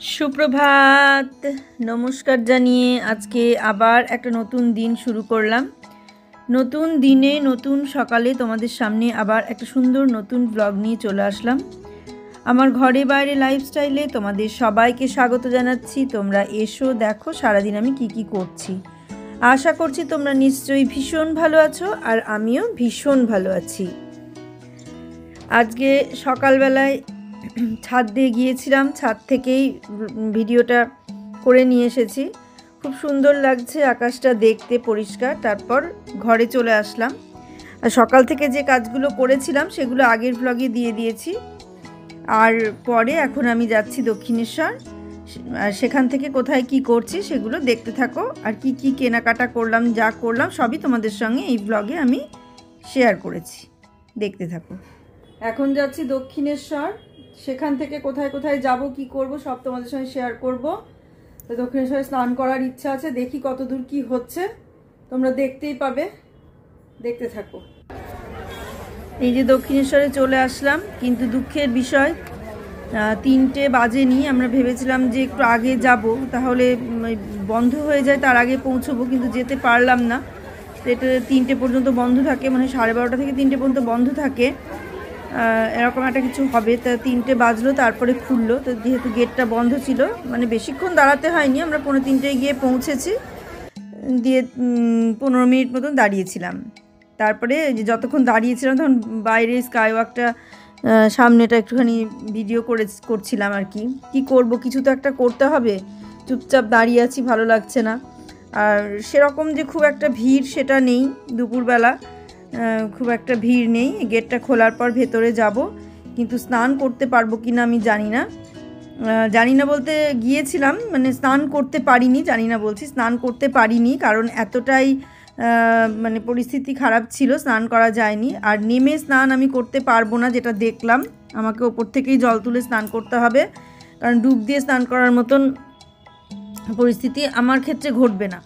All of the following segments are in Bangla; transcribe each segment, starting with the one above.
সুপ্রভাত, নমস্কার জানিয়ে আজকে আবার একটা নতুন দিন শুরু করলাম। নতুন দিনে নতুন সকালে তোমাদের সামনে আবার একটা সুন্দর নতুন ব্লগ নিয়ে চলে আসলাম। আমার ঘরে বাইরে লাইফস্টাইলে তোমাদের সবাইকে স্বাগত জানাচ্ছি। তোমরা এসো, দেখো সারাদিন আমি কি করছি। আশা করছি তোমরা নিশ্চয়ই ভীষণ ভালো আছো, আর আমিও ভীষণ ভালো আছি। আজকে সকালবেলায় ছাদ দিয়ে গিয়েছিলাম, ছাদ থেকেই ভিডিওটা করে নিয়ে এসেছি। খুব সুন্দর লাগছে আকাশটা দেখতে পরিষ্কার। তারপর ঘরে চলে আসলাম। আর সকাল থেকে যে কাজগুলো করেছিলাম সেগুলো আগের ব্লগে দিয়ে দিয়েছি। আর পরে এখন আমি যাচ্ছি দক্ষিণেশ্বর, আর সেখান থেকে কোথায় কি করছি সেগুলো দেখতে থাকো। আর কি কেনাকাটা করলাম, যা করলাম সবই তোমাদের সঙ্গে এই ব্লগে আমি শেয়ার করেছি, দেখতে থাকো। এখন যাচ্ছি দক্ষিণেশ্বর, সেখান থেকে কোথায় কোথায় যাব, কি করব সব তোমাদের সঙ্গে শেয়ার করব। তো দক্ষিণেশ্বরে স্নান করার ইচ্ছা আছে, দেখি কত দূর কি হচ্ছে, তোমরা দেখতেই পাবে, দেখতে থাকো। এই যে দক্ষিণেশ্বরে চলে আসলাম, কিন্তু দুঃখের বিষয় 3টে বাজেনি। আমরা ভেবেছিলাম যে একটু আগে যাব, তাহলে বন্ধ হয়ে যায়, তার আগে পৌঁছবো, কিন্তু যেতে পারলাম না। তো এটা 3টে পর্যন্ত বন্ধ থাকে, মানে 12:30 থেকে 3টে পর্যন্ত বন্ধ থাকে, এরকম একটা কিছু হবে। তা 3টে বাজলো, তারপরে খুললো। তো যেহেতু গেটটা বন্ধ ছিল, মানে বেশিক্ষণ দাঁড়াতে হয়নি, আমরা 2:45 গিয়ে পৌঁছেছি, দিয়ে 15 মিনিট মতন দাঁড়িয়েছিলাম। তারপরে যে যতক্ষণ দাঁড়িয়েছিলাম তখন বাইরে স্কাইওয়াকটা সামনেটা একটুখানি ভিডিও করছিলাম আর কি করব, কিছু তো একটা করতে হবে। চুপচাপ দাঁড়িয়ে আছি, ভালো লাগছে না। আর সেরকম যে খুব একটা ভিড় সেটা নেই, দুপুরবেলা খুব একটা ভিড় নেই। গেটটা খোলার পর ভেতরে যাব, কিন্তু স্নান করতে পারবো কি না আমি জানি না বলতে গিয়েছিলাম, মানে স্নান করতে পারিনি, স্নান করতে পারিনি, কারণ এতটাই মানে পরিস্থিতি খারাপ ছিল, স্নান করা যায়নি। আর নেমে স্নান আমি করতে পারবো না, যেটা দেখলাম, আমাকে ওপর থেকেই জল তুলে স্নান করতে হবে, কারণ ডুব দিয়ে স্নান করার মতন পরিস্থিতি আমার ক্ষেত্রে ঘটবে না,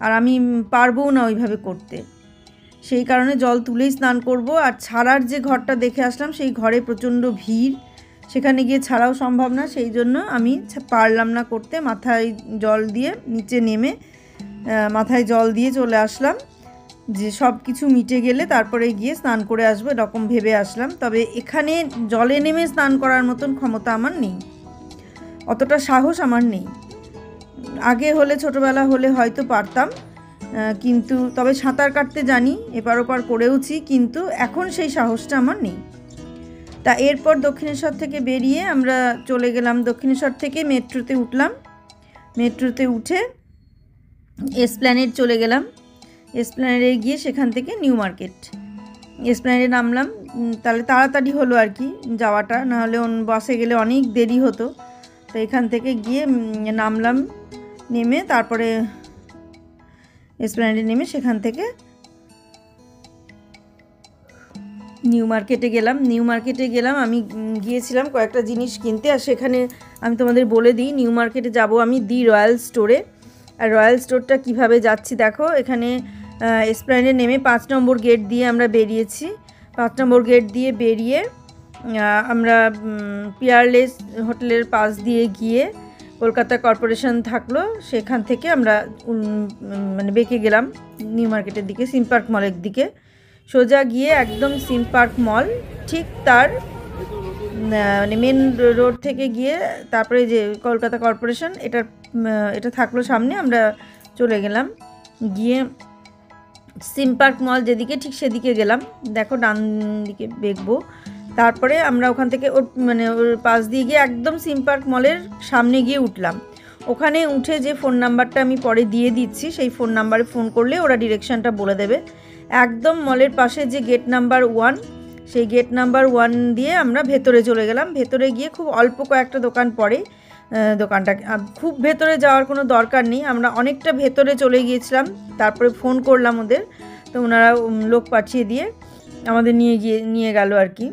আর আমি পারবও না ওইভাবে করতে। সেই কারণে জল তুলেই স্নান করব। আর ছাড়ার যে ঘরটা দেখে আসলাম, সেই ঘরে প্রচণ্ড ভিড়, সেখানে গিয়ে ছাড়াও সম্ভব না, সেই জন্য আমি পারলাম না করতে। মাথায় জল দিয়ে নিচে নেমে মাথায় জল দিয়ে চলে আসলাম, যে সব কিছু মিটে গেলে তারপরে গিয়ে স্নান করে আসবো, এরকম ভেবে আসলাম। তবে এখানে জলে নেমে স্নান করার মতন ক্ষমতা আমার নেই, অতটা সাহস আমার নেই। আগে হলে, ছোটোবেলা হলে হয়তো পারতাম, কিন্তু তবে সাঁতার কাটতে জানি, এপার ওপার করেওছি, কিন্তু এখন সেই সাহসটা আমার নেই। তা এরপর দক্ষিণেশ্বর থেকে বেরিয়ে আমরা চলে গেলাম, দক্ষিণেশ্বর থেকে মেট্রোতে উঠলাম। মেট্রোতে উঠে এসপ্ল্যানেড চলে গেলাম। এসপ্ল্যানেডে গিয়ে সেখান থেকে নিউ মার্কেট, এসপ্ল্যানেডে নামলাম। তাহলে তাড়াতাড়ি হলো আর কি যাওয়াটা, নাহলে বাসে গেলে অনেক দেরি হতো। তো এখান থেকে গিয়ে নামলাম, নেমে তারপরে এসপ্ল্যানেডে নেমে সেখান থেকে নিউ মার্কেটে গেলাম। আমি গিয়েছিলাম কয়েকটা জিনিস কিনতে, আর সেখানে আমি তোমাদের বলে দিই, নিউ মার্কেটে যাব আমি দি রয়্যাল স্টোরে। আর রয়্যাল স্টোরটা কিভাবে যাচ্ছি দেখো, এখানে এসপ্ল্যানেডে নেমে 5 নম্বর গেট দিয়ে আমরা বেরিয়েছি। 5 নম্বর গেট দিয়ে বেরিয়ে আমরা পিয়ারলেস হোটেলের পাশ দিয়ে গিয়ে কলকাতা কর্পোরেশন থাকলো, সেখান থেকে আমরা মানে বেঁকে গেলাম নিউ মার্কেটের দিকে, সিম পার্ক মলের দিকে। সোজা গিয়ে একদম সিম পার্ক মল, ঠিক তার মানে মেন রোড থেকে গিয়ে তারপরে যে কলকাতা কর্পোরেশন, এটা থাকলো সামনে। আমরা চলে গেলাম, গিয়ে সিম পার্ক মল যেদিকে, ঠিক সেদিকে গেলাম। দেখো ডান দিকে বেঁকবো, তারপরে আমরা ওখান থেকে ওর পাশ দিয়ে গিয়ে একদম সিম পার্ক মলের সামনে গিয়ে উঠলাম। ওখানে উঠে যে ফোন নাম্বারটা আমি পরে দিয়ে দিচ্ছি, সেই ফোন নাম্বারে ফোন করলে ওরা ডিরেকশানটা বলে দেবে। একদম মলের পাশে যে গেট নাম্বার 1, সেই গেট নাম্বার 1 দিয়ে আমরা ভেতরে চলে গেলাম। ভেতরে গিয়ে খুব অল্প কয়েকটা দোকান পরে, দোকানটা খুব ভেতরে যাওয়ার কোনো দরকার নেই, আমরা অনেকটা ভেতরে চলে গিয়েছিলাম। তারপরে ফোন করলাম ওদের, তো ওনারা লোক পাঠিয়ে দিয়ে আমাদের নিয়ে গেল আর কি।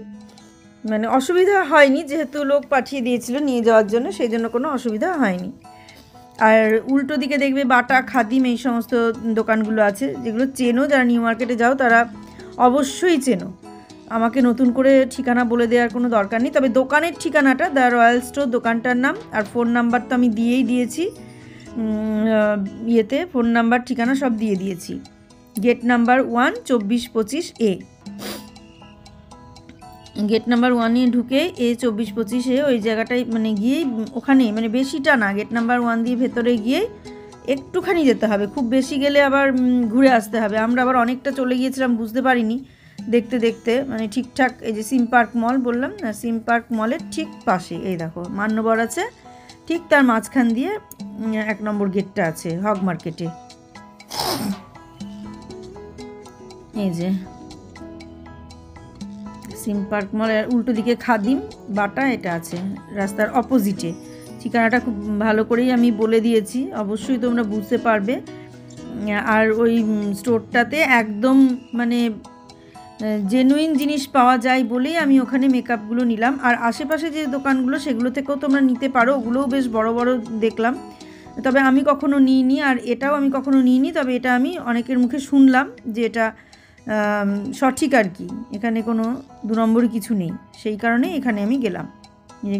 মানে অসুবিধা হয়নি, যেহেতু লোক পাঠিয়ে দিয়েছিল নিয়ে যাওয়ার জন্য, সেই জন্য কোনো অসুবিধা হয়নি। আর উল্টো দিকে দেখবে বাটা, খাদিম, এই সমস্ত দোকানগুলো আছে, যেগুলো চেনো, যারা নিউ মার্কেটে যাও তারা অবশ্যই চেনো। আমাকে নতুন করে ঠিকানা বলে দেওয়ার কোনো দরকার নেই। তবে দোকানের ঠিকানাটা দ্য রয়্যাল স্টোর দোকানটার নাম, আর ফোন নাম্বার তো আমি দিয়েই দিয়েছি, ইয়েতে ফোন নাম্বার ঠিকানা সব দিয়ে দিয়েছি। Gate number 1 2425A, gate number 1-এ ঢুকে A2425A ওই জায়গাটায় মানে গিয়েই ওখানে, মানে বেশিটা না, গেট নাম্বার 1 দিয়ে ভেতরে গিয়ে একটুখানি যেতে হবে, খুব বেশি গেলে আবার ঘুরে আসতে হবে। আমরা আবার অনেকটা চলে গিয়েছিলাম, বুঝতে পারিনি দেখতে দেখতে, মানে ঠিকঠাক। এই যে সিম পার্ক মল বললাম না, সিম পার্ক মলের ঠিক পাশে এই দেখো মান্যবর আছে, ঠিক তার মাঝখান দিয়ে 1 নম্বর গেটটা আছে হগ মার্কেটে। এই যে সিম পার্ক মলের উল্টো দিকে খাদিম বাটা এটা আছে রাস্তার অপোজিটে। ঠিকানাটা খুব ভালো করেই আমি বলে দিয়েছি, অবশ্যই তোমরা বুঝতে পারবে। আর ওই স্টোরটাতে একদম মানে জেনুইন জিনিস পাওয়া যায় বলেই আমি ওখানে মেকআপগুলো নিলাম। আর আশেপাশে যে দোকানগুলো সেগুলো থেকেও তোমরা নিতে পারো, ওগুলোও বেশ বড় বড় দেখলাম, তবে আমি কখনো নিইনি, আর এটাও আমি কখনো নিইনি। তবে এটা আমি অনেকের মুখে শুনলাম যে এটা সঠিক আর কি, এখানে কোনো 2 নম্বরই কিছু নেই, সেই কারণে এখানে আমি গেলাম।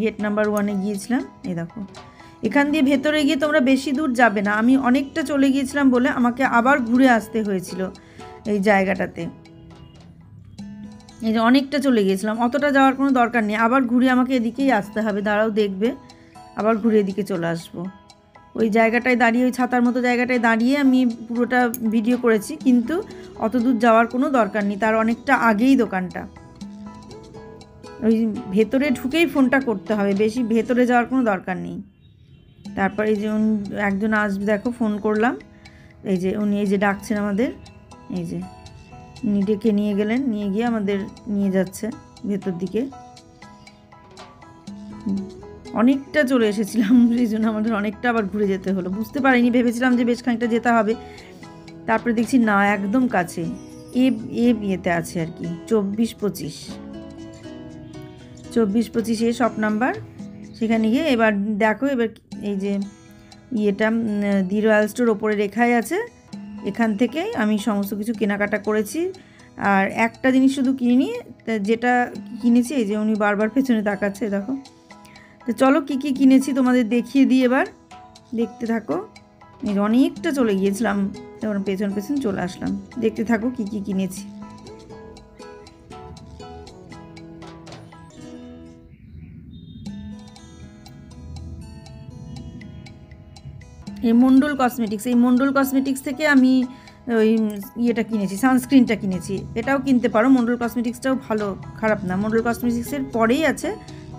গেট নাম্বার 1-এ গিয়েছিলাম। এই দেখো এখান দিয়ে ভেতরে গিয়ে তোমরা বেশি দূর যাবে না, আমি অনেকটা চলে গিয়েছিলাম বলে আমাকে আবার ঘুরে আসতে হয়েছিল এই জায়গাটাতে। এই যে অনেকটা চলে গিয়েছিলাম, অতটা যাওয়ার কোনো দরকার নেই, আবার ঘুরে আমাকে এদিকেই আসতে হবে। দাঁড়াও দেখবে, আবার ঘুরে এদিকে চলে আসবো। ওই জায়গাটায় দাঁড়িয়ে, ওই ছাতার মতো জায়গাটায় দাঁড়িয়ে আমি পুরোটা ভিডিও করেছি, কিন্তু অত দূর যাওয়ার কোনো দরকার নেই, তার অনেকটা আগেই দোকানটা। ওই ভেতরে ঢুকেই ফোনটা করতে হবে, বেশি ভেতরে যাওয়ার কোনো দরকার নেই। তারপর এই যে একজন আসবে, দেখো ফোন করলাম, এই যে উনি এই যে ডাকছেন আমাদের, এই যে উনি ডেকে নিয়ে গেলেন, নিয়ে গিয়ে আমাদের নিয়ে যাচ্ছে ভেতর দিকে। অনেকটা চলে এসেছিলাম, সেই জন্য আমাদের অনেকটা আবার ঘুরে যেতে হলো, বুঝতে পারিনি, ভেবেছিলাম যে বেশ খানিকটা যেতে হবে, তারপরে দেখছি না একদম কাছে, ইয়েতে আছে আর কি 2425 শপ নাম্বার। সেখানে গিয়ে এবার দেখো, এবার এই যে ইয়েটা দি রয়্যাল স্টোর ওপরে লেখাই আছে, এখান থেকে আমি সমস্ত কিছু কেনাকাটা করেছি। আর একটা জিনিস শুধু কিনিনি, যেটা কিনেছি, এই যে উনি বারবার পেছনে তাকাচ্ছে দেখো। তো চলো কী কী কিনেছি তোমাদের দেখিয়ে দিই, এবার দেখতে থাকো। এই অনেকটা চলে গিয়েছিলাম, তখন পেছন পেছন চলে আসলাম, দেখতে থাকো কী কী কিনেছি। এই মন্ডল কসমেটিক্স, এই মন্ডল কসমেটিক্স থেকে আমি ওই ইয়েটা কিনেছি, সানস্ক্রিনটা কিনেছি। এটাও কিনতে পারো, মন্ডল কসমেটিক্সটাও ভালো, খারাপ না। মন্ডল কসমেটিক্সের পরেই আছে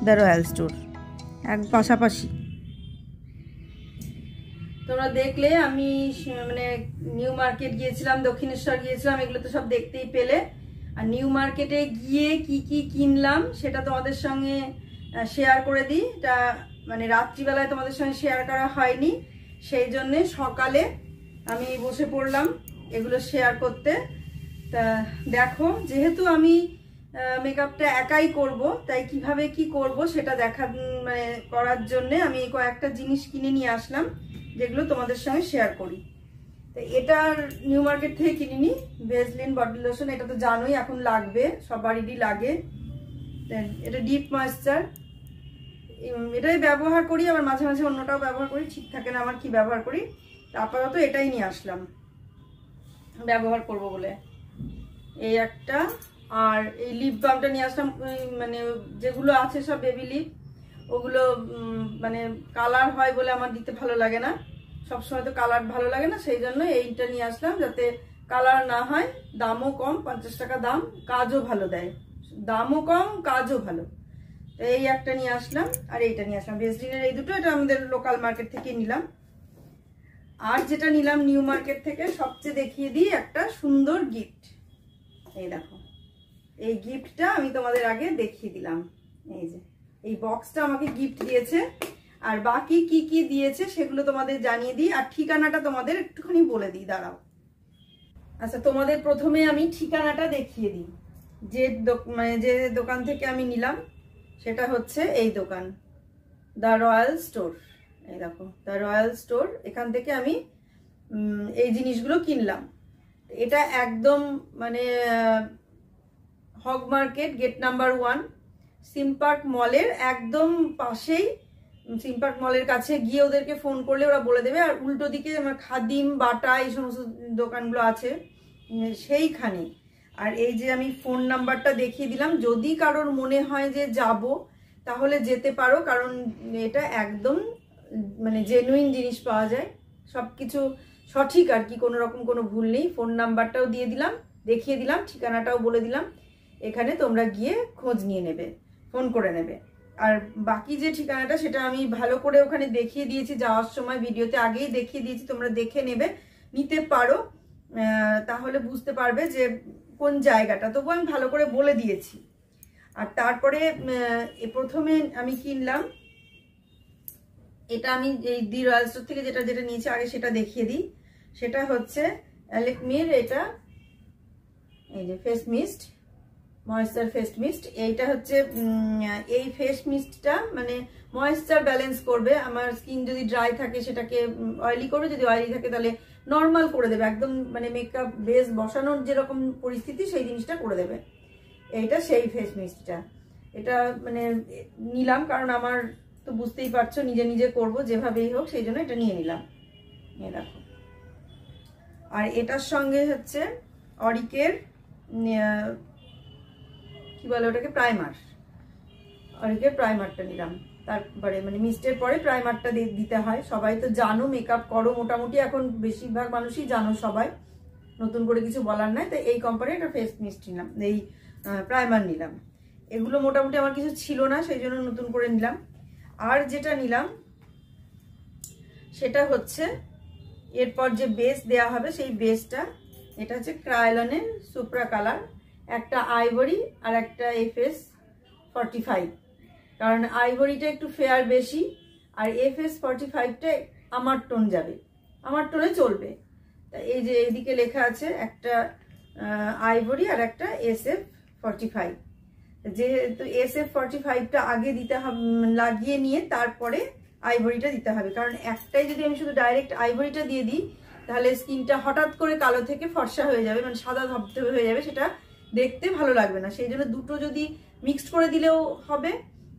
দ্য রয়্যাল স্টোর, এক পাশাপাশি। তোমরা দেখলে আমি মানে নিউ মার্কেট গিয়েছিলাম, দক্ষিণেশ্বর গিয়েছিলাম, এগুলো তো সব দেখতেই পেলে। আর নিউ মার্কেটে গিয়ে কি কি কিনলাম সেটা তোমাদের সঙ্গে শেয়ার করে দিই। এটা মানে রাত্রিবেলায় তোমাদের সঙ্গে শেয়ার করা হয়নি, সেই জন্যে সকালে আমি বসে পড়লাম এগুলো শেয়ার করতে। তা দেখো, যেহেতু আমি মেকআপটা একাই করব, তাই কিভাবে কি করব সেটা মানে করার জন্যে আমি কয়েকটা জিনিস কিনে নিয়ে আসলাম, যেগুলো তোমাদের সঙ্গে শেয়ার করি। তো এটা নিউ মার্কেট থেকে কিনিনি, ভেজলিন বডি লোশন, এটা তো জানোই এখন লাগবে, সবারই লাগে। এটা ডিপ ময়েশ্চার, এটাই ব্যবহার করি, আবার মাঝে মাঝে অন্যটাও ব্যবহার করি, ঠিক থাকে না আমার কি ব্যবহার করি। আপাতত এটাই নিয়ে আসলাম ব্যবহার করব বলে, এই একটা। আর এই লিপ বামটা নিয়ে আসলাম, মানে যেগুলো আছে সব বেবি লিপ, ওগুলো মানে কালার হয় বলে আমার দিতে ভালো লাগে না, সবসময় তো কালার ভালো লাগে না, সেই জন্য এইটা নিয়ে আসলাম, যাতে কালার না হয়। দামও কম, 50 টাকা দাম, কাজও ভালো দেয়, দামও কম কাজও ভালো। এই একটা নিয়ে আসলাম, আর এইটা নিয়ে আসলাম ভেসলিনের, এই দুটো, এটা আমাদের লোকাল মার্কেট থেকে নিলাম। আর যেটা নিলাম নিউ মার্কেট থেকে, সবচেয়ে দেখিয়ে দিই একটা সুন্দর গিফট। এই দেখো, এই গিফটটা আমি তোমাদের আগে দেখিয়ে দিলাম। এই যে এই বক্সটা আমাকে গিফট দিয়েছে, আর বাকি কি কি দিয়েছে সেগুলো তোমাদের জানিয়ে দিই, আর ঠিকানাটা তোমাদের একটুখানি বলে দিই, দাঁড়াও। আচ্ছা, তোমাদের প্রথমে আমি ঠিকানাটা দেখিয়ে দিই, মানে যে দোকান থেকে আমি নিলাম সেটা হচ্ছে এই দোকান, দ্য রয়্যাল স্টোর। এই দেখো দ্য রয়্যাল স্টোর, এখান থেকে আমি এই জিনিসগুলো কিনলাম। এটা একদম মানে হগ মার্কেট গেট নাম্বার 1 সিমপার্ক মলের একদম পাশেই। সিমপার্ক মলের কাছে গিয়ে ওদেরকে ফোন করলে ওরা বলে দেবে। আর উল্টো দিকে আমার খাদিম, বাটা এই সমস্ত দোকানগুলো আছে সেইখানে। আর এই যে আমি ফোন নাম্বারটা দেখিয়ে দিলাম, যদি কারোর মনে হয় যে যাব তাহলে যেতে পারো, কারণ এটা একদম মানে জেনুইন জিনিস পাওয়া যায়, সব কিছু সঠিক আর কি, কোনো রকম কোনো ভুল নেই। ফোন নাম্বারটাও দিয়ে দিলাম, দেখিয়ে দিলাম, ঠিকানাটাও বলে দিলাম। এখানে তোমরা গিয়ে খোঁজ নিয়ে নেবে, ফোন করে নেবে। আর বাকি যে ঠিকানাটা সেটা আমি ভালো করে ওখানে দেখিয়ে দিয়েছি যাওয়ার সময়, ভিডিওতে আগেই দেখিয়ে দিয়েছি, তোমরা দেখে নেবে, নিতে পারো, তাহলে বুঝতে পারবে যে কোন জায়গাটা। তবু আমি ভালো করে বলে দিয়েছি। আর তারপরে প্রথমে আমি কিনলাম এটা, আমি এই দি রয়্যাল স্টোর থেকে যেটা যেটা নিয়েছি আগে সেটা দেখিয়ে দিই। সেটা হচ্ছে অ্যালেকমির, এটা এই যে face mist, moisture face mist. এইটা হচ্ছে এই ফেস মিস্টটা মানে ময়েশ্চার ব্যালেন্স করবে। আমার স্কিন যদি ড্রাই থাকে সেটাকে অয়েলি করবে, যদি অয়েলি থাকে তাহলে নর্মাল করে দেবে, একদম মানে মেকআপ বেস বসানোর যেরকম পরিস্থিতি সেই জিনিসটা করে দেবে। এইটা সেই ফেস মিস্টটা, এটা মানে নিলাম কারণ আমার তো বুঝতেই পারছো নিজে নিজে করব যেভাবেই হোক, সেই জন্য এটা নিয়ে নিলাম। নিয়ে দেখো। আর এটার সঙ্গে হচ্ছে অরিকের কি বলে ওটাকে, প্রাইমার। অরিকের প্রাইমারটা নিলাম। তারপরে মানে মিস্টের পরে প্রাইমারটা দিতে হয়। সবাই তো জানো, মেকআপ করো মোটামুটি, এখন বেশিরভাগ মানুষই জানো সবাই, নতুন করে কিছু বলার নাই। তো এই কোম্পানির একটা ফেস মিস্ট নিলাম, এই প্রাইমার নিলাম। এগুলো মোটামুটি আমার কিছু ছিল না, সেই জন্য নতুন করে নিলাম। আর যেটা নিলাম সেটা হচ্ছে এরপর যে বেস দেয়া হবে সেই বেসটা, এটা হচ্ছে ক্রায়োলনের সুপ্রা কালার, একটা আইভরি আর একটা FS 45। কারণ আইভরিটা একটু ফেয়ার বেশি আর FS 45টা আমার টোন যাবে, আমার টোনে চলবে। তা এই যে এইদিকে লেখা আছে একটা আইভরি আর একটা SF 45। যেহেতু SF 45টা আগে দিতে হবে, লাগিয়ে নিয়ে তারপরে আইভরিটা দিতে হবে। কারণ একটাই যদি আমি শুধু ডাইরেক্ট আইভরিটা দিয়ে দিই তাহলে স্কিনটা হঠাৎ করে কালো থেকে ফর্সা হয়ে যাবে, মানে সাদা ধবধবে হয়ে যাবে, সেটা দেখতে ভালো লাগবে না। সেই জন্য দুটো যদি মিক্সড করে দিলেও হবে,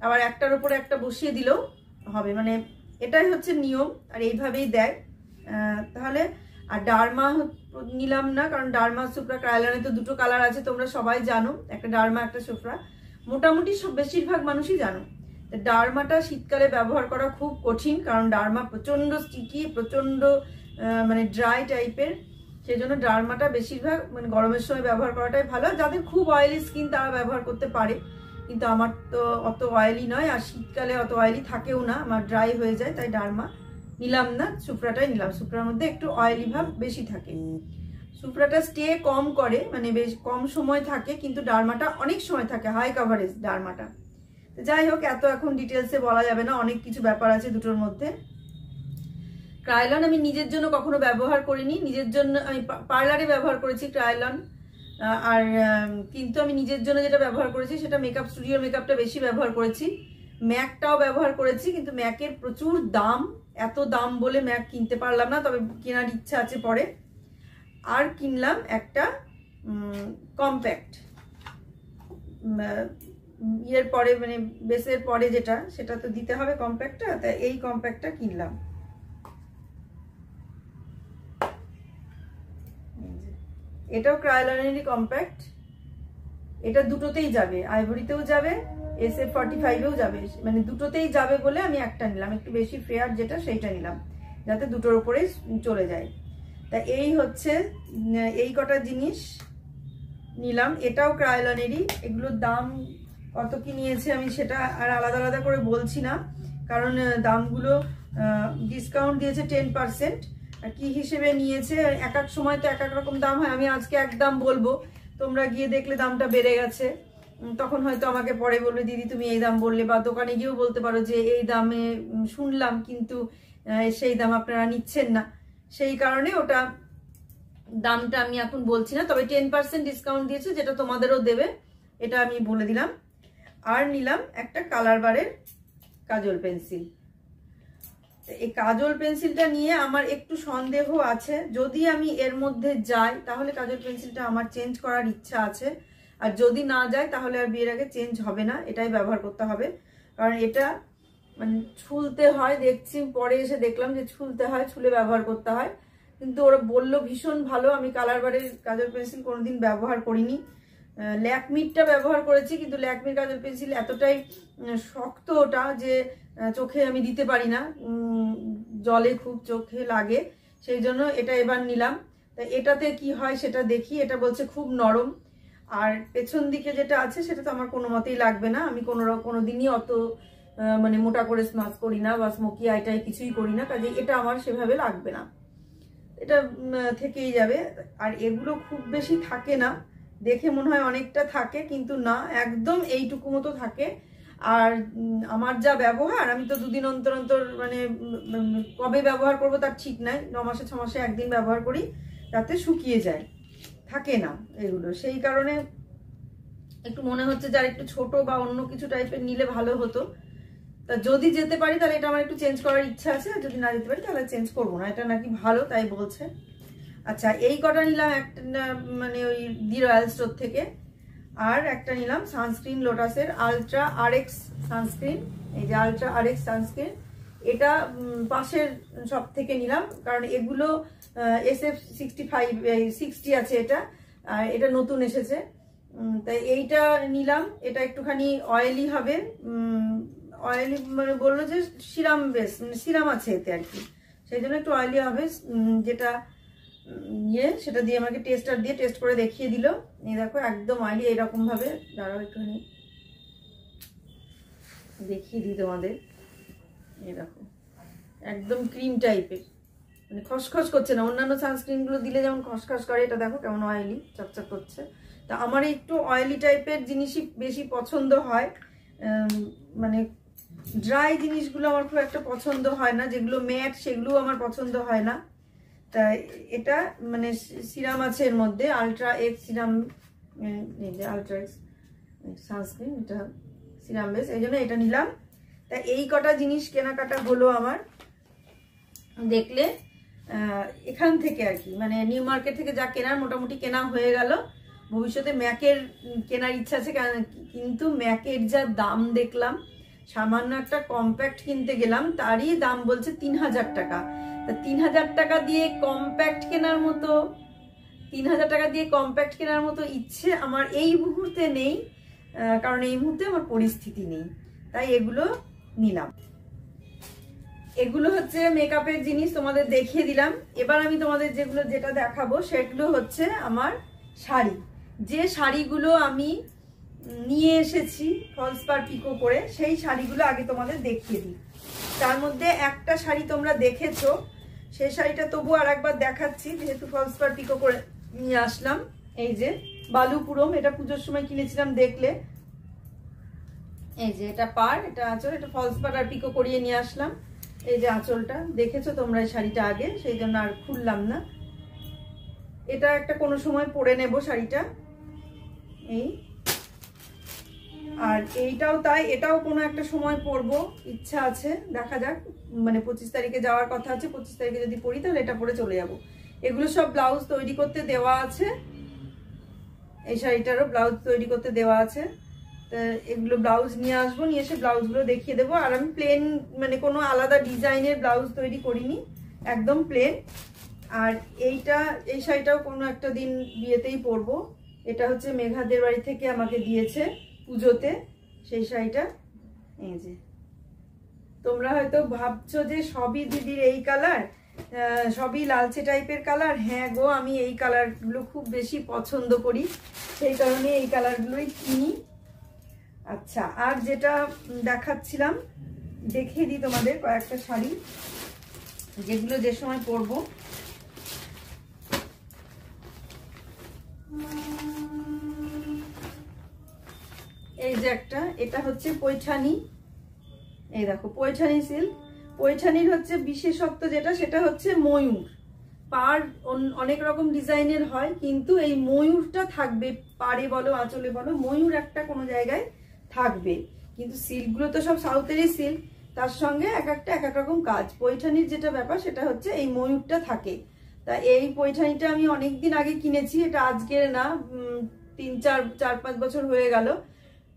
আবার একটার উপরে একটা বসিয়ে দিলেও হবে, মানে এটাই হচ্ছে নিয়ম। আর এইভাবেই দেয় তাহলে। আর ডার্মা নিলাম না, কারণ ডার্মা সুপ্রা ক্রায়োলনে তো দুটো কালার আছে, তোমরা সবাই জানো, একটা ডার্মা একটা সুপ্রা, মোটামুটি সব বেশিরভাগ মানুষই জানো। ডার্মাটা শীতকালে ব্যবহার করা খুব কঠিন, কারণ ডার্মা প্রচন্ড স্টিকি, প্রচন্ড মানে ড্রাই টাইপের। সেই জন্য ডার্মাটা বেশিরভাগ মানে গরমের সময় ব্যবহার করাটাই ভালো। যাদের খুব অয়েলি স্কিন তারা ব্যবহার করতে পারে, কিন্তু আমার তো অত অয়েলি নয়, আর শীতকালে অত অয়েলি থাকেও না, আমার ড্রাই হয়ে যায়, তাই ডার্মা নিলাম না, সুপ্রাটাই নিলাম। সুপ্রার মধ্যে একটু অয়েলি ভাব বেশি থাকে। সুপ্রাটা স্টে কম করে, মানে বেশ কম সময় থাকে, কিন্তু ডার্মাটা অনেক সময় থাকে, হাই কাভারেজ ডার্মাটা। যাই হোক, এত এখন ডিটেলসে বলা যাবে না, অনেক কিছু ব্যাপার আছে দুটোর মধ্যে। ক্রায়োলন আমি নিজের জন্য কখনো ব্যবহার করিনি, নিজের জন্য আমি পার্লারে ব্যবহার করেছি ক্রায়োলন। আর কিন্তু আমি নিজের জন্য যেটা ব্যবহার করেছি সেটা মেকআপ স্টুডিওর মেকআপটা বেশি ব্যবহার করেছি। ম্যাকটাও ব্যবহার করেছি, কিন্তু ম্যাকের প্রচুর দাম, এত দাম বলে ম্যাক কিনতে পারলাম না, তবে কেনার ইচ্ছা আছে পরে। আর কিনলাম একটা কম্প্যাক্ট, ইয়ের পরে মানে বেসের পরে যেটা, সেটা তো দিতে হবে কম্প্যাক্টটা, তাই এই কম্প্যাক্টটা কিনলাম। এটাও ক্রায়োলনেরই কম্প্যাক্ট, এটা দুটোতেই যাবে, আইভরিতেও যাবে, SF 45এও যাবে, মানে দুটোতেই যাবে বলে আমি একটা নিলাম, একটু বেশি ফেয়ার যেটা সেইটা নিলাম, যাতে দুটোর উপরে চলে যায়। তা এই হচ্ছে এই কটা জিনিস নিলাম। এটাও ক্রায়োলনেরই। এগুলোর দাম কত কি নিয়েছে আমি সেটা আর আলাদা আলাদা করে বলছি না, কারণ দামগুলো ডিসকাউন্ট দিয়েছে 10%। আর কি হিসেবে নিয়েছে, এক এক সময় তো এক এক রকম দাম হয়। আমি আজকে এক দাম বলবো, তোমরা গিয়ে দেখলে দামটা বেড়ে গেছে, তখন হয়তো আমাকে পরে বলবে দিদি তুমি এই দাম বললে, বা দোকানে গিয়েও বলতে পারো যে এই দামে শুনলাম কিন্তু সেই দাম আপনারা নিচ্ছেন না। সেই কারণে ওটা দামটা আমি এখন বলছি না, তবে 10% ডিসকাউন্ট দিয়েছে, যেটা তোমাদেরও দেবে, এটা আমি বলে দিলাম। আর নিলাম একটা কালার বারের কাজল পেন্সিল। এই কাজল পেন্সিলটা নিয়ে আমার একটু সন্দেহ আছে, যদি আমি এর মধ্যে যাই তাহলে কাজল পেন্সিলটা আমার চেঞ্জ করার ইচ্ছা আছে। আর যদি না যায় তাহলে আর বিয়ের আগে চেঞ্জ হবে না, এটাই ব্যবহার করতে হবে। কারণ এটা মানে ছুলতে হয়, দেখছি পরে এসে দেখলাম যে ছুলতে হয়, ছুলে ব্যবহার করতে হয়। কিন্তু ওরা বললো ভীষণ ভালো। আমি কালার বারের কাজল পেন্সিল কোনোদিন ব্যবহার করিনি, ল্যাকমিরটা ব্যবহার করেছি, কিন্তু ল্যাকমির কাজল পেন্সিল এতটাই শক্ত ওটা যে চোখে আমি দিতে পারি না, জলে খুব চোখে লাগে, সেই জন্য এটা এবার নিলাম। তা এটাতে কি হয় সেটা দেখি। এটা বলছে খুব নরম, আর পেছন দিকে যেটা আছে সেটা তো আমার কোনো মতেই লাগবে না। আমি কোনোদিনই অত মানে মোটা করে স্মাচ করি না বা স্মোকি আইটাই কিছুই করি না, কাজে এটা আমার সেভাবে লাগবে না, এটা থেকেই যাবে। আর এগুলো খুব বেশি থাকে না, দেখে মনে হয় অনেকটা থাকে, কিন্তু না, একদম এইটুকু মতো থাকে। আর আমার যা ব্যবহার, আমি তো দুদিন অন্তর অন্তর মানে কবে ব্যবহার করব তার ঠিক নাই, 9 মাসে 6 মাসে একদিন ব্যবহার করি, তাতে শুকিয়ে যায়, থাকে না এগুলো। সেই কারণে একটু মনে হচ্ছে যে আর একটু ছোট বা অন্য কিছু টাইপের নিলে ভালো হতো। তা যদি যেতে পারি তাহলে এটা আমার একটু চেঞ্জ করার ইচ্ছা আছে, আর যদি না যেতে পারি তাহলে চেঞ্জ করবো না, এটা নাকি ভালো তাই বলছে। আচ্ছা, এই কটা নিলাম একটা মানে ওই দি রয়্যাল স্টোর থেকে। আর একটা নিলাম সানস্ক্রিন লোটাসের আলট্রা RX সানস্ক্রিন, এই যে আলট্রা RX সানস্ক্রিন, এটা পাশের সব থেকে নিলাম, কারণ এগুলো SF 60 আছে এটা, আর এটা নতুন এসেছে, তাই এইটা নিলাম। এটা একটুখানি অয়েলি হবে, অয়েলি মানে বললো যে সিরাম বেস, মানে সিরাম আছে এতে আর কি, সেই জন্য একটু অয়েলি হবে। যেটা সেটা দিয়ে আমাকে টেস্টার দিয়ে টেস্ট করে দেখিয়ে দিল। এই দেখো একদম অয়েলি, এরকম ভাবে। দাঁড়াও একটুখানি দেখিয়ে দিই তোমাদের। এই দেখো একদম ক্রিম টাইপের, মানে খসখস করছে না। অন্যান্য সানস্ক্রিনগুলো দিলে যেমন খসখস করে, এটা দেখো কেমন অয়েলি, চকচক করছে। তা আমার একটু অয়েলি টাইপের জিনিসই বেশি পছন্দ হয়, মানে ড্রাই জিনিসগুলো আমার খুব একটা পছন্দ হয় না, যেগুলো ম্যাট সেগুলো আমার পছন্দ হয় না। তা এটা মানে সিরাম আছে এর মধ্যে, আলট্রা এক্স সিরাম, এই যে আলট্রা এক্স সানস্ক্রিন, এটা সিরাম বেস, এই জন্য এটা নিলাম। তা এই কটা জিনিস কেনাকাটা হলো আমার, দেখলে এখান থেকে আর কি, মানে নিউ মার্কেট থেকে যা কেনার মোটামুটি কেনা হয়ে গেল। ভবিষ্যতে ম্যাকের কেনার ইচ্ছা আছে, কিন্তু ম্যাকের যা দাম দেখলাম, সামান্য একটা কম্প্যাক্ট কিনতে গেলাম তারই দাম বলছে 3000 টাকা। তা 3000 টাকা দিয়ে কম্প্যাক্ট কেনার মতো, 3000 টাকা দিয়ে কম্প্যাক্ট কেনার মতো ইচ্ছে আমার এই মুহূর্তে নেই, কারণ এই মুহূর্তে আমার পরিস্থিতি নেই, তাই এগুলো নিলাম। এগুলো হচ্ছে মেকআপের জিনিস, তোমাদের দেখিয়ে দিলাম। এবার আমি তোমাদের যেটা দেখাবো সেগুলো হচ্ছে আমার শাড়ি। যে শাড়িগুলো আমি নিয়ে এসেছি ফলস পার পিকো করে, সেই শাড়িগুলো আগে তোমাদের দেখিয়ে দিই। তার মধ্যে একটা শাড়ি তোমরা দেখেছো, সেই শাড়িটা তবু আর একবার দেখাচ্ছি, যেহেতু ফলস পার পিকো করে নিয়ে আসলাম। এই যে বালুপুরম, এটা পুজোর সময় কিনেছিলাম, দেখলে এই যে এটা পার, এটা আঁচল, এটা ফলস পার আর পিকো করিয়ে নিয়ে আসলাম। এই যে আঁচলটা দেখেছো তোমরা এই শাড়িটা আগে, সেই জন্য আর খুললাম না। এটা একটা কোনো সময় পরে নেব শাড়িটা, এই। আর এইটাও তাই, এটাও কোনো একটা সময় পরবো, ইচ্ছা আছে, দেখা যাক। মানে 25 তারিখে যাওয়ার কথা আছে, 25 তারিখে যদি পরি তাহলে এটা পরে চলে যাব। এগুলো সব ব্লাউজ তৈরি করতে দেওয়া আছে, এই শাড়িটারও ব্লাউজ তৈরি করতে দেওয়া আছে। তা এগুলো ব্লাউজ নিয়ে আসবো, নিয়ে এসে ব্লাউজগুলো দেখিয়ে দেবো। আর আমি প্লেন, মানে কোনো আলাদা ডিজাইনের ব্লাউজ তৈরি করিনি, একদম প্লেন। আর এই শাড়িটাও কোনো একটা দিন বিয়েতেই পরবো। এটা হচ্ছে মেঘাদের বাড়ি থেকে আমাকে দিয়েছে পুজোতে, সেই শাড়িটা। এই যে তোমরা হয়তো ভাবছো যে সবই দিদির এই কালার, সবই লালচে টাইপের কালার। হ্যাঁ গো, আমি এই কালারগুলো খুব বেশি পছন্দ করি, সেই কারণে এই কালারগুলোই কিনি। আচ্ছা, আর যেটা দেখাচ্ছিলাম, দেখিয়ে দিই তোমাদের কয়েকটা শাড়ি যেগুলো যে সময় পরবো। এই যে একটা, এটা হচ্ছে পৈঠানি, এই দেখো পৈঠানি সিল্ক। পৈঠানির হচ্ছে বিশেষত্ব যেটা, সেটা হচ্ছে ময়ূর। পাড় অনেক রকম ডিজাইনের হয়, কিন্তু এই ময়ূরটা থাকবে, পাড়ে বলো আঁচলে বলো, ময়ূর একটা কোনো জায়গায় থাকবে। কিন্তু সিল্কগুলো তো সব সাউথেরই সিল্ক, তার সঙ্গে এক একটা এক এক রকম কাজ। পৈঠানির যেটা ব্যাপার সেটা হচ্ছে এই ময়ূরটা থাকে। তা এই পৈঠানিটা আমি অনেকদিন আগে কিনেছি, এটা আজকের না, চার পাঁচ বছর হয়ে গেল।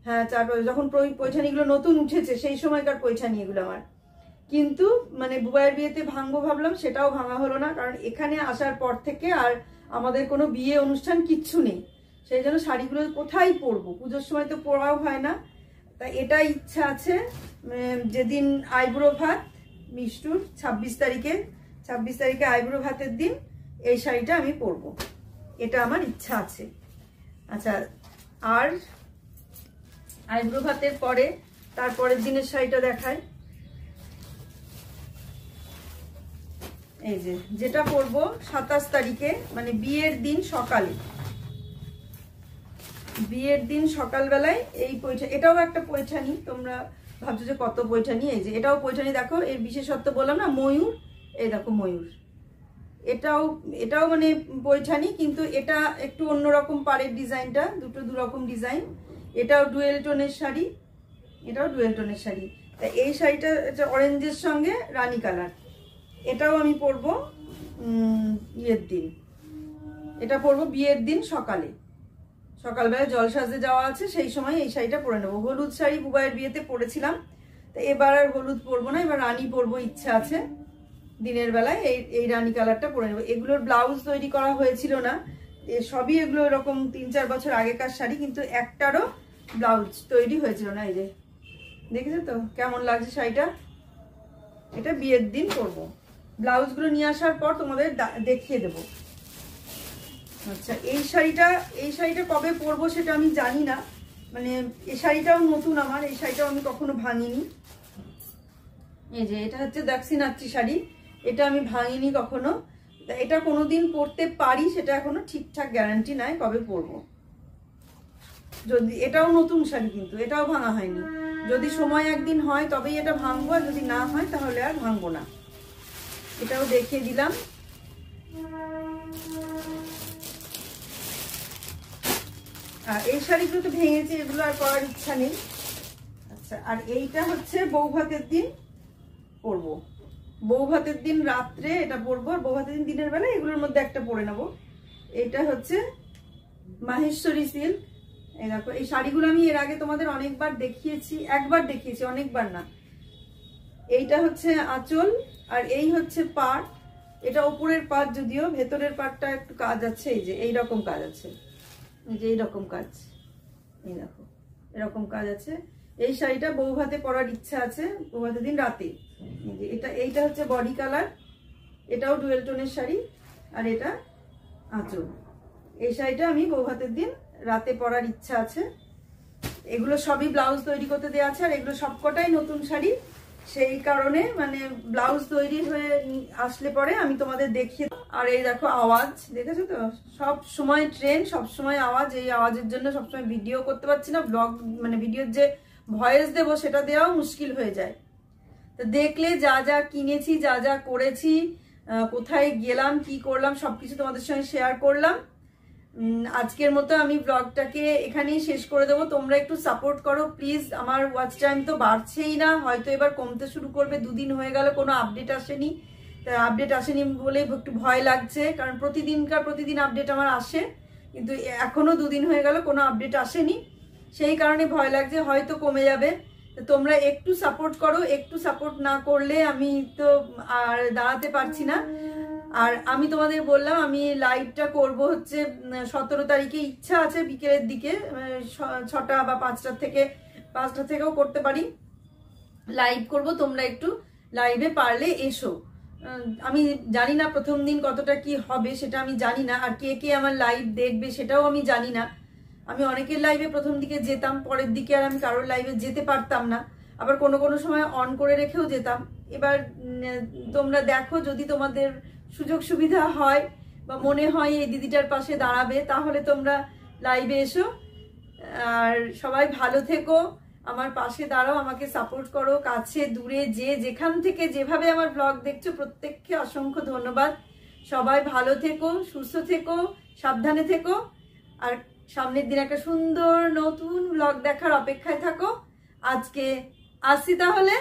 হ্যাঁ 4 বছর, যখন পৈঠানিগুলো নতুন উঠেছে সেই সময়কার পৈঠানি এগুলো আমার। কিন্তু মানে বুবাইয়ের বিয়েতে ভাঙবো ভাবলাম, সেটাও ভাঙা হলো না, কারণ এখানে আসার পর থেকে আর আমাদের কোনো বিয়ে অনুষ্ঠান কিচ্ছু নেই। সেই জন্য শাড়িগুলো কোথায় পরবো, পুজোর সময় তো পরাও হয় না। তাই এটা ইচ্ছা আছে, যেদিন আইব্রো ভাত মিষ্টুর 26 তারিখে আইব্রো ভাতের দিন এই শাড়িটা আমি পরবো, এটা আমার ইচ্ছা আছে। আচ্ছা, আর আইব্রো ভাতের পরে তারপরের দিনের শাড়িটা দেখায়। এই যে যেটা পরবো 27 তারিখে, মানে বিয়ের দিন সকালে, বিয়ের দিন সকালবেলায় এই পৈঠানি, এটাও একটা পৈঠানি। তোমরা ভাবছো যে কত পৈঠানি, এই যে এটাও পৈঠানি। দেখো এর বিশেষত্ব বললাম না, ময়ূর, এই দেখো ময়ূর। এটাও মানে পৈঠানি, কিন্তু এটা একটু অন্যরকম পাড়ের ডিজাইনটা, দু রকম ডিজাইন। এটাও ডুয়েল টোনের শাড়ি, এটাও ডুয়েল টোনের শাড়ি। তা এই শাড়িটা অরেঞ্জের সঙ্গে রানী কালার, এটাও আমি পরবো ইয়ের দিন, এটা পরবো বিয়ের দিন সকালবেলা জল সাজতে যাওয়া আছে, সেই সময় এই শাড়িটা পরে নেবো। হলুদ শাড়ি বুবাইয়ের বিয়েতে পরেছিলাম, তো এবার আর হলুদ পরবো না, এবার রানী পরবো ইচ্ছা আছে। দিনের বেলায় এই রানী কালারটা পরে নেবো। এগুলোর ব্লাউজ তৈরি করা হয়েছিল না, সবই এগুলো এরকম 3-4 বছর আগেকার শাড়ি, কিন্তু একটারও ব্লাউজ তৈরি হয়েছিল না। এই যে দেখেছো তো কেমন লাগছে শাড়িটা, এটা বিয়ের দিন পরবো। ব্লাউজগুলো নিয়ে আসার পর তোমাদের দেখিয়ে দেবো। আচ্ছা, এই শাড়িটা কবে পরবো সেটা আমি জানি না, মানে এই শাড়িটাও নতুন আমার, এই শাড়িটাও আমি কখনো ভাঙিনি। এই যে এটা হচ্ছে দাক্ষিণাত্যী শাড়ি, এটা আমি ভাঙিনি কখনো। এটা কোনোদিন পরতে পারি, সেটা এখনো ঠিকঠাক গ্যারান্টি নাই কবে পরবো। যদি এটাও নতুন শাড়ি, কিন্তু এটাও ভাঙা হয়নি। যদি সময় একদিন হয় তবেই এটা ভাঙবো, আর যদি না হয় তাহলে আর ভাঙবো না। এটাও দেখিয়ে দিলাম। আর এই শাড়িগুলো তো ভেঙেছে, এগুলো আর পরার ইচ্ছা নেই। আচ্ছা, আর এইটা হচ্ছে বৌভাতের দিন পরবো, বৌভাতের দিন রাত্রে এটা পরবো, আর বৌভাতের দিন দিনের বেলা এগুলোর মধ্যে একটা পরে নেবো। এইটা হচ্ছে মাহেশ্বরী সিল্ক। এই দেখো, এই শাড়িগুলো আমি এর আগে তোমাদের অনেকবার দেখিয়েছি, একবার দেখিয়েছি, অনেকবার না। এইটা হচ্ছে আঁচল, আর এই হচ্ছে পাড়। এটা উপরের পাড়, যদিও ভেতরের পাড়টা একটু কাজ আছে। এই যে এইরকম কাজ আছে, এই যে এইরকম কাজ, এই দেখো এরকম কাজ আছে। এই শাড়িটা বৌভাতে পরার ইচ্ছা আছে, বৌভাতের দিন রাতে। এইটা হচ্ছে বডি কালার, এটাও ডুয়েল টোনের শাড়ি, আর এটা আঁচল। এই শাড়িটা আমি বৌভাতের দিন রাতে পরার ইচ্ছা আছে। এগুলো সবই ব্লাউজ তৈরি করতে দেওয়া আছে, আর এগুলো সবকটাই নতুন শাড়ি, সেই কারণে মানে ব্লাউজ তৈরি হয়ে আসলে পরে আমি তোমাদের দেখিয়ে। আর এই দেখো আওয়াজ, দেখেছো তো, সব সময় ট্রেন, সব সময় আওয়াজ। এই আওয়াজের জন্য সবসময় ভিডিও করতে পারছি না, ব্লগ মানে ভিডিওর যে ভয়েস দেবো সেটা দেওয়াও মুশকিল হয়ে যায়। তো দেখলে যা যা কিনেছি, যা যা করেছি, কোথায় গেলাম, কি করলাম, সবকিছু তোমাদের সঙ্গে শেয়ার করলাম। আজকের মতো আমি ব্লগটাকে এখানেই শেষ করে দেবো। তোমরা একটু সাপোর্ট করো প্লিজ। আমার ওয়াচ টাইম তো বাড়ছেই না, হয়তো এবার কমতে শুরু করবে। 2 দিন হয়ে গেল কোনো আপডেট আসেনি, আপডেট আসেনি বলে একটু ভয় লাগছে, কারণ প্রতিদিন আপডেট আমার আসে, কিন্তু এখনো 2 দিন হয়ে গেল কোনো আপডেট আসেনি, সেই কারণে ভয় লাগছে হয়তো কমে যাবে। তো তোমরা একটু সাপোর্ট করো, একটু সাপোর্ট না করলে আমি তো আর দাঁড়াতে পারছি না। আর আমি তোমাদের বললাম আমি লাইভটা করব হচ্ছে 17 তারিখে, ইচ্ছা আছে বিকেলের দিকে 6টা বা 5টা থেকেও করতে পারি, লাইভ করব। তোমরা একটু লাইভে পারলে এসো। আমি জানি না প্রথম দিন কতটা কি হবে, সেটা আমি জানি না, আর কে কে আমার লাইভ দেখবে সেটাও আমি জানি না। আমি অনেকের লাইভে প্রথম দিকে যেতাম, পরের দিকে আর আমি কারোর লাইভে যেতে পারতাম না, আবার কোনো সময় অন করে রেখেও যেতাম। এবার তোমরা দেখো, যদি তোমাদের সুযোগ সুবিধা হয় বা মনে হয় এই দিদিটার পাশে দাঁড়াবে, তাহলে তোমরা লাইভে এসো। আর সবাই ভালো থেকো, আমার পাশে দাঁড়াও, আমাকে সাপোর্ট করো, কাছে দূরে যে যেখান থেকে যেভাবে আমার ব্লগ দেখছো প্রত্যেককে অসংখ্য ধন্যবাদ। সবাই ভালো থেকো, সুস্থ থেকো, সাবধানে থেকো, আর সামনের দিন একটা সুন্দর নতুন ব্লগ দেখার অপেক্ষায় থাকো। আজকে আসছি তাহলে।